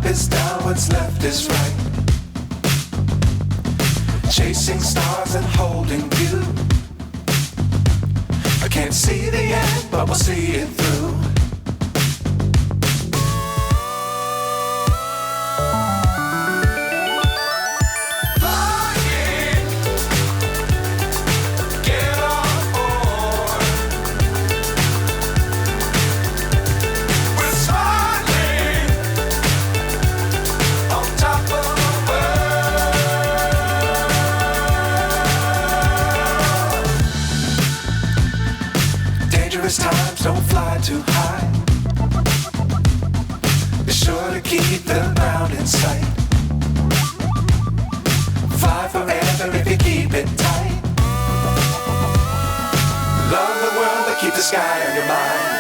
is down, what's left is right. Chasing stars and holding you. I can't see the end, but we'll see it through. Times don't fly too high. Be sure to keep the ground in sight. Fly forever if you keep it tight. Love the world, but keep the sky on your mind.